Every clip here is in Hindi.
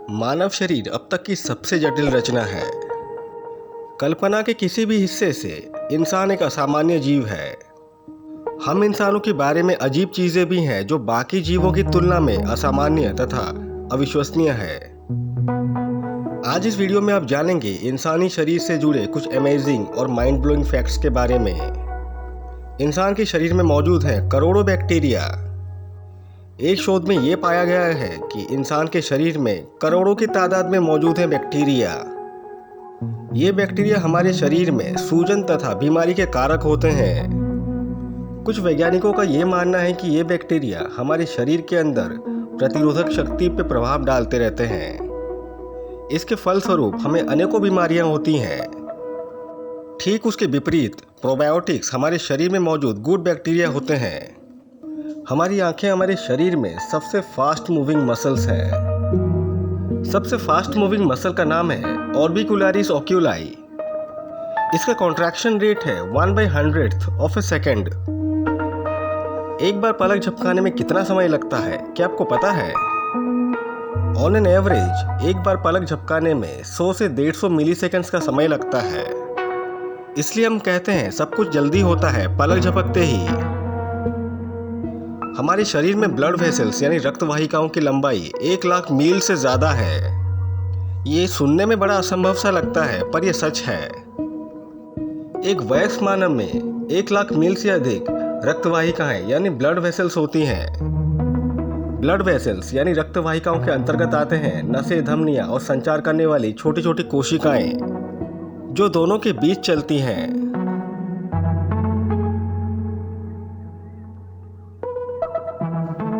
मानव शरीर अब तक की सबसे जटिल रचना है। कल्पना के किसी भी हिस्से से इंसान एक असामान्य जीव है। हम इंसानों के बारे में अजीब चीजें भी हैं जो बाकी जीवों की तुलना में असामान्य तथा अविश्वसनीय है। आज इस वीडियो में आप जानेंगे इंसानी शरीर से जुड़े कुछ अमेजिंग और माइंड ब्लोइंग फैक्ट्स के बारे में। इंसान के शरीर में मौजूद हैं करोड़ों बैक्टीरिया। एक शोध में ये पाया गया है कि इंसान के शरीर में करोड़ों की तादाद में मौजूद हैं बैक्टीरिया। ये बैक्टीरिया हमारे शरीर में सूजन तथा बीमारी के कारक होते हैं। कुछ वैज्ञानिकों का ये मानना है कि ये बैक्टीरिया हमारे शरीर के अंदर प्रतिरोधक शक्ति पर प्रभाव डालते रहते हैं। इसके फलस्वरूप हमें अनेकों बीमारियां होती हैं। ठीक उसके विपरीत प्रोबायोटिक्स हमारे शरीर में मौजूद गुड बैक्टीरिया होते हैं। हमारी आंखें हमारे शरीर में सबसे फास्ट मूविंग मसल्स हैं। सबसे फास्ट मूविंग मसल का नाम है ऑर्बिकुलरिस ओक्यूलाई। इसका कॉन्ट्रैक्शन रेट है 1/100th ऑफ ए सेकेंड। एक बार पलक झपकाने में कितना समय लगता है क्या आपको पता है? ऑन एन एवरेज एक बार पलक झपकाने में 100 से 150 मिलीसेकंड्स का समय लगता है। इसलिए हम कहते हैं सब कुछ जल्दी होता है पलक झपकते ही। हमारे शरीर में ब्लड वेसल्स यानी रक्त वाहिकाओं की लंबाई 1 लाख मील से ज़्यादा है। ये सुनने में बड़ा असंभव सा लगता है पर यह सच है। एक वयस्क मानव में 1 लाख मील से अधिक रक्त वाहिकाएं यानी ब्लड वेसल्स होती हैं। ब्लड वेसल्स यानी रक्त वाहिकाओं के अंतर्गत आते हैं नसें, धमनियां और संचार करने वाली छोटी छोटी कोशिकाएं जो दोनों के बीच चलती हैं।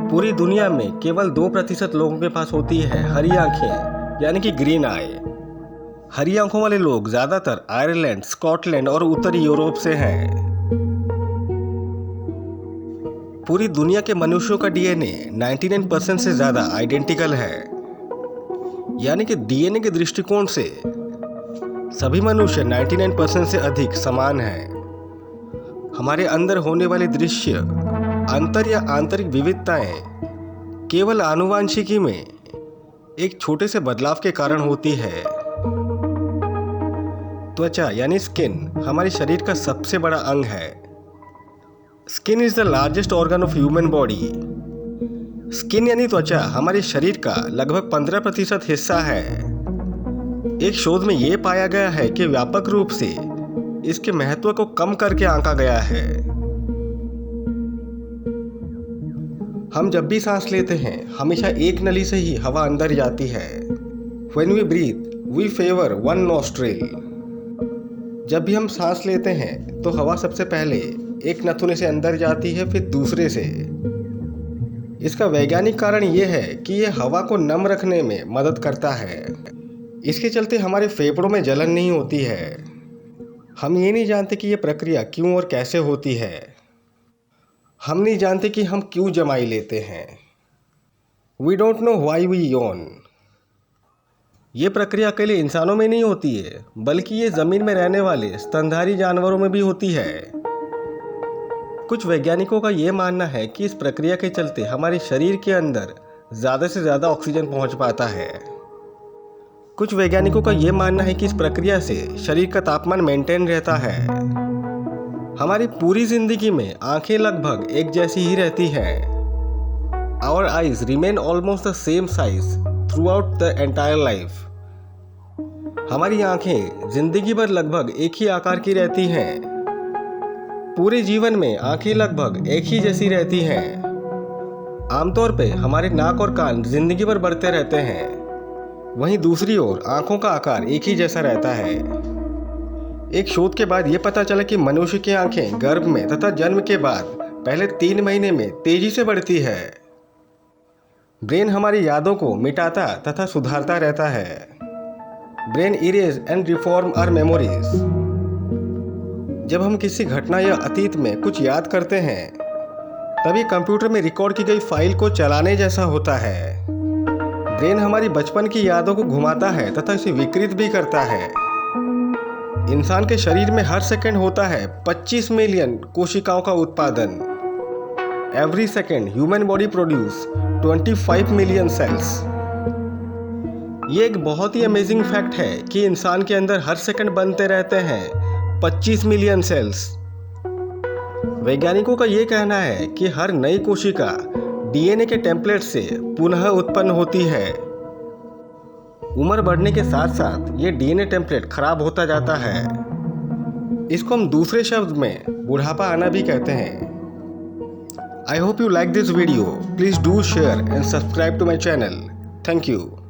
पूरी दुनिया में केवल 2% लोगों के पास होती है हरी आंखें यानी कि ग्रीन आई। हरी आंखों वाले लोग ज्यादातर आयरलैंड, स्कॉटलैंड और उत्तरी यूरोप से हैं। पूरी दुनिया के मनुष्यों का डीएनए 99% से ज्यादा आइडेंटिकल है, यानी कि डीएनए के दृष्टिकोण से सभी मनुष्य 99% से अधिक समान हैं। हमारे अंदर होने वाले दृश्य अंतर या आंतरिक विविधताएं केवल आनुवांशिकी में एक छोटे से बदलाव के कारण होती है। त्वचा यानी स्किन हमारे शरीर का सबसे बड़ा अंग है। Skin is the largest organ of human body. Skin यानी त्वचा हमारे शरीर का लगभग 15% हिस्सा है। एक शोध में यह पाया गया है कि व्यापक रूप से इसके महत्व को कम करके आंका गया है। हम जब भी सांस लेते हैं हमेशा एक नली से ही हवा अंदर जाती है। When we breathe, we favor one nostril. जब भी हम सांस लेते हैं तो हवा सबसे पहले एक नथुने से अंदर जाती है फिर दूसरे से। इसका वैज्ञानिक कारण ये है कि यह हवा को नम रखने में मदद करता है। इसके चलते हमारे फेफड़ों में जलन नहीं होती है। हम ये नहीं जानते कि यह प्रक्रिया क्यों और कैसे होती है। हम नहीं जानते कि हम क्यों जमाई लेते हैं। We don't know why we yawn. ये प्रक्रिया अकेले इंसानों में नहीं होती है बल्कि ये ज़मीन में रहने वाले स्तनधारी जानवरों में भी होती है। कुछ वैज्ञानिकों का ये मानना है कि इस प्रक्रिया के चलते हमारे शरीर के अंदर ज़्यादा से ज़्यादा ऑक्सीजन पहुंच पाता है। कुछ वैज्ञानिकों का ये मानना है कि इस प्रक्रिया से शरीर का तापमान मेंटेन रहता है। हमारी पूरी जिंदगी में आंखें लगभग एक जैसी ही रहती हैं। Our eyes remain almost the same size throughout the entire life. हमारी आंखें जिंदगी भर लगभग एक ही आकार की रहती हैं। पूरे जीवन में आंखें लगभग एक ही जैसी रहती हैं। आमतौर पे हमारे नाक और कान जिंदगी भर बढ़ते रहते हैं, वहीं दूसरी ओर आंखों का आकार एक ही जैसा रहता है। एक शोध के बाद ये पता चला कि मनुष्य की आंखें गर्भ में तथा जन्म के बाद पहले 3 महीने में तेजी से बढ़ती है। ब्रेन हमारी यादों को मिटाता तथा सुधारता रहता है। Brain erase and reform our memories. जब हम किसी घटना या अतीत में कुछ याद करते हैं तभी कंप्यूटर में रिकॉर्ड की गई फाइल को चलाने जैसा होता है। ब्रेन हमारी बचपन की यादों को घुमाता है तथा इसे विकृत भी करता है। इंसान के शरीर में हर सेकंड होता है 25 मिलियन कोशिकाओं का उत्पादन। Every second human body produce 25 million cells. ये एक बहुत ही अमेजिंग फैक्ट है कि इंसान के अंदर हर सेकंड बनते रहते हैं 25 मिलियन सेल्स। वैज्ञानिकों का ये कहना है कि हर नई कोशिका डीएनए के टेम्पलेट से पुनः उत्पन्न होती है। उम्र बढ़ने के साथ साथ ये डीएनए टेम्पलेट खराब होता जाता है। इसको हम दूसरे शब्द में बुढ़ापा आना भी कहते हैं। I hope you like this video. Please do share and subscribe to my channel. Thank you.